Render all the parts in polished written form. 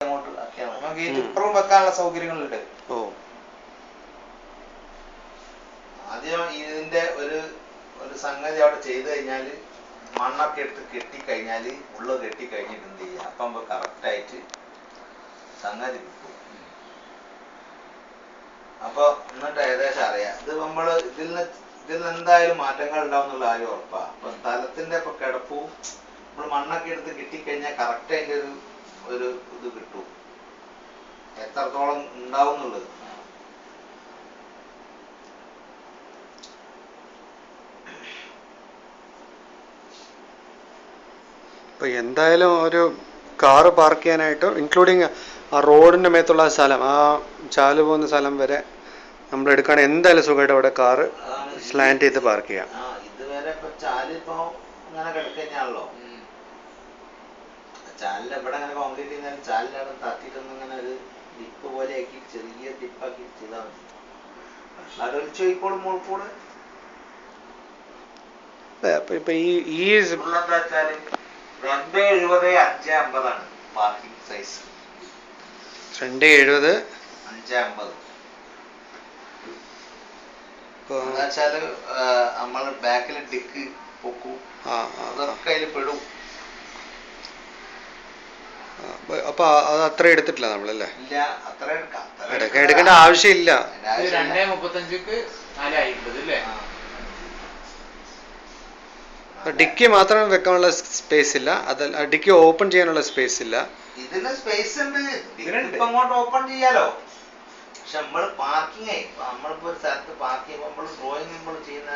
Gate ഇപ്പുറവും വെക്കാനുള്ള സൗകര്യങ്ങളുണ്ട്. ആദ്യം ഇതിന്റെ ഒരു സംഗതി അവിടെ ചെയ്ത് കഴിഞ്ഞാല് മണ്ണൊക്കെ എടുത്ത് കെട്ടിക്കഴിഞ്ഞാല് ഉള്ള കെട്ടിക്കഴിഞ്ഞിട്ട് എന്ത് ചെയ്യാം, അപ്പം കറക്റ്റായിട്ട് സംഗതി കിട്ടും. അപ്പൊ എന്നിട്ട് ഏകദേശം അറിയാം ഇത് നമ്മള് ഇതിൽ എന്തായാലും മാറ്റങ്ങൾ ഉണ്ടാവും എന്നുള്ള കാര്യം ഉറപ്പാ. അപ്പൊ സ്ഥലത്തിന്റെ ഇപ്പൊ കിടപ്പും നമ്മൾ മണ്ണൊക്കെ എടുത്ത് കിട്ടിക്കഴിഞ്ഞാൽ കറക്റ്റ് അതിന്റെ ഒരു ഇത് കിട്ടും, എത്രത്തോളം ഉണ്ടാവും എന്നുള്ളത്. ഇപ്പൊ എന്തായാലും ഒരു കാറ് പാർക്ക് ചെയ്യാനായിട്ട് ഇൻക്ലൂഡിങ് ആ റോഡിന്റെ മേത്തുള്ള സ്ഥലം, ആ ചാല് പോകുന്ന സ്ഥലം വരെ നമ്മൾ എടുക്കുകയാണെങ്കിൽ എന്തായാലും സുഖമായിട്ട് അവിടെ കാറ് സ്ലാൻഡ് ചെയ്ത് പാർക്ക് ചെയ്യാം. ഇതുവരെ ഇപ്പൊ ചാല് ഇപ്പൊ ഇങ്ങനെ കിടക്കഴിഞ്ഞാണല്ലോ, ചാലിന്റെ ഇവിടെ അങ്ങനെ കോൺക്രീറ്റ് ചെയ്യുന്നാലും ചാലിലാണ് തട്ടിയിട്ടൊന്നും ഇങ്ങനെ ഒരു ഡിപ്പ് പോലെ ആക്കി ചെറിയ ഡിപ്പാക്കി ചെയ്താൽ മതി. അതൊഴിച്ച് പോയിക്കോളും മോൾക്കൂടെ. ഇപ്പൊ ഈ എന്താ വെച്ചാല് 270 550 പാർക്കിംഗ് സൈസ്. 270 550 എന്താച്ചാല് നമ്മള് ബാക്കില് ഡിക്ക് പൊക്കും, അതൊക്കെ അതിൽ പെടും. അപ്പൊ അത് അത്ര എടുത്തിട്ടില്ല നമ്മളല്ലേ? ഇല്ല, അത്ര എടുക്കേണ്ട ആവശ്യമില്ല. 235 450 ഡിക്കി മാത്രം വെക്കാനുള്ള സ്പേസ് ഇല്ല, അതല്ല ഡിക്കി ഓപ്പൺ ചെയ്യാനുള്ള സ്പേസ് ഇല്ല. ഇതിന് സ്പേസ് ഉണ്ട്, ഇപ്പൊ അങ്ങോട്ട് ഓപ്പൺ ചെയ്യാലോ. പക്ഷെ നമ്മള് പാർക്കിംഗ് നമ്മളിപ്പോ ഒരു സ്ഥലത്ത് പാർക്ക് ചെയ്യുമ്പോൾ നമ്മള് ഡ്രോയിങ് നമ്മൾ ചെയ്യുന്ന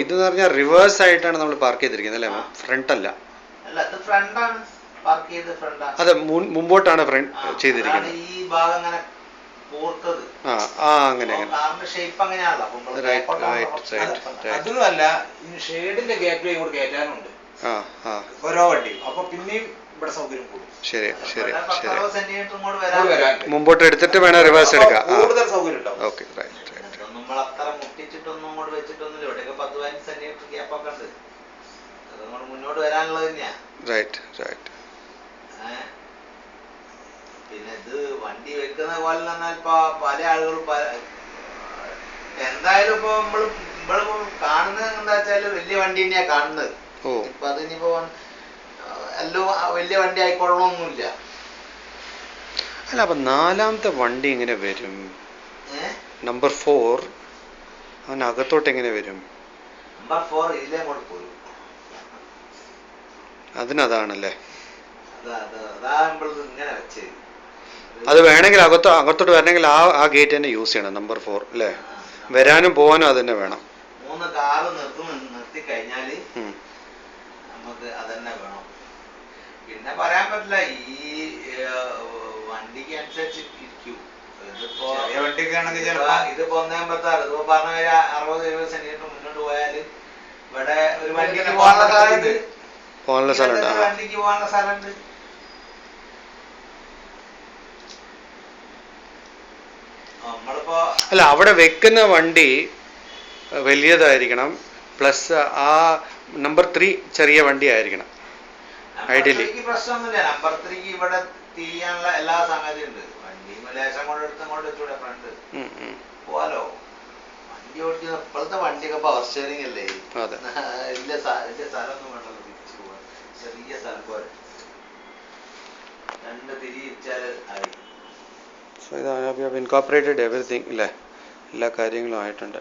ഇത് പറഞ്ഞാൽ റിവേഴ്സ് ആയിട്ടാണ് നമ്മൾ പാർക്ക് ചെയ്തിരിക്കുന്നത് അല്ലേ, ഫ്രണ്ട് അല്ല. അല്ല, ഇത് ഫ്രണ്ടാണ് പാർക്ക് ചെയ്ത്, ഫ്രണ്ടാണ്. അതെ, മുമ്പോട്ടാണ് ഫ്രണ്ട് ചെയ്തിരിക്കുന്നത്. ഈ ഭാഗം അങ്ങനെ പോർത്തത് അങ്ങനെ ഷേപ്പ് അങ്ങനെയാണല്ലോ. അതൊന്നുമല്ല, ഷെയ്ഡിന്റെ ഗ്യാപ്പിൽ ഇങ്ങോട്ട് കയറ്റാനുണ്ട് ഓരോ വണ്ടി, അപ്പൊ പിന്നെയും ഇവിടെ സൗകര്യം കൂടും. ശരി ശരി ശരി, സെന്റിമീറ്റർ ഇങ്ങോട്ട് വരാൻ മുമ്പോട്ട് എടുത്തിട്ട് വേണം റിവേഴ്സ് എടുക്കാം. കൂടുതൽ സൗകര്യം ഉണ്ടാവും. ഓക്കെ, നമ്മൾ അത്ര മുട്ടിച്ചിട്ടൊന്നും ഇങ്ങോട്ട് വെച്ചിട്ടൊന്നും ഇവിടെയൊക്കെ 10-15 സെന്റിമീറ്റർ ഗ്യാപ്പൊക്കെ ഉണ്ട്. അത് നമ്മൾ മുന്നോട്ട് വരാനുള്ളത് തന്നെയാ. റൈറ്റ്. പിന്നെ ഇത് വണ്ടി വെക്കുന്ന പോലെ പറഞ്ഞാൽ ഇപ്പൊ പല ആളുകളും എന്തായാലും ഇപ്പൊ നമ്മള് കാണുന്നത് എന്താ വെച്ചാല് വലിയ വണ്ടി തന്നെയാ കാണുന്നത്. ഇപ്പൊ അതിനിപ്പോ എല്ലാം വലിയ വണ്ടി ആയിക്കൊള്ളണമെന്നില്ല. അല്ല, അപ്പൊ നാലാമത്തെ വണ്ടി എങ്ങനെ വരും? നമ്പർ 4 അവനകത്തോട്ട് എങ്ങനെ വരും? നമ്പർ 4 ഇതിലേ അങ്ങോട്ട് പോരും. അതിനതാണല്ലേ, അതാ ഇങ്ങനെ വെച്ചത്. അത് വേണമെങ്കിൽ അകത്തോട്ട് വരണമെങ്കിൽ ആ ഗേറ്റ് തന്നെ യൂസ് ചെയ്യണം, നമ്പർ 4 അല്ലേ? വരാനും പോകാനും അത് തന്നെ വേണം. 3 കാറ് നിർത്തി കഴിഞ്ഞാല് നമുക്ക് അതന്നെ വേണം. പിന്നെ പറയാൻ പറ്റില്ല, ഈ വണ്ടിക്ക് അനുസരിച്ച് ഇരിക്കും. ഇതിപ്പോ 156, ഇതിപ്പോ 60-70 സെന്റിമീറ്റർ മുന്നോട്ട് പോയാല് ഇവിടെ ഒരു വണ്ടിക്ക് പോകാനുള്ള സ്ഥലമുണ്ട്, വണ്ടിക്ക് പോകാനുള്ള സ്ഥലമുണ്ട്. അല്ല, അവിടെ വെക്കുന്ന വണ്ടി വലിയതായിരിക്കണം, പ്ലസ് ആ നമ്പർ 3 ചെറിയ വണ്ടി ആയിരിക്കണം ഐഡിയലി. പ്രശ്നമൊന്നുമില്ല, നമ്പർ 3 ഇവിടെ തിരിയാനുള്ള എല്ലാ സംഗതിയും ഉണ്ട്. വണ്ടി ലേശം കൊണ്ട് വെച്ചൂടെ, ഫ്രണ്ട് പോവാലോ. വണ്ടി ഓടിക്കുന്ന ഇപ്പോഴത്തെ വണ്ടിയൊക്കെ പവർ സ്റ്റിയറിംഗ് അല്ലേ, വലിയ സ്ഥലമൊന്നും വേണ്ടല്ലോ, തിരിച്ചു പോവാൻ ചെറിയ സ്ഥലം പോലെ 2 തിരിച്ചാൽ ആയി. ഇൻകോർപ്പറേറ്റഡ് എവറിത്തിങ് ഇല്ലേ, എല്ലാ കാര്യങ്ങളും ആയിട്ടുണ്ട്.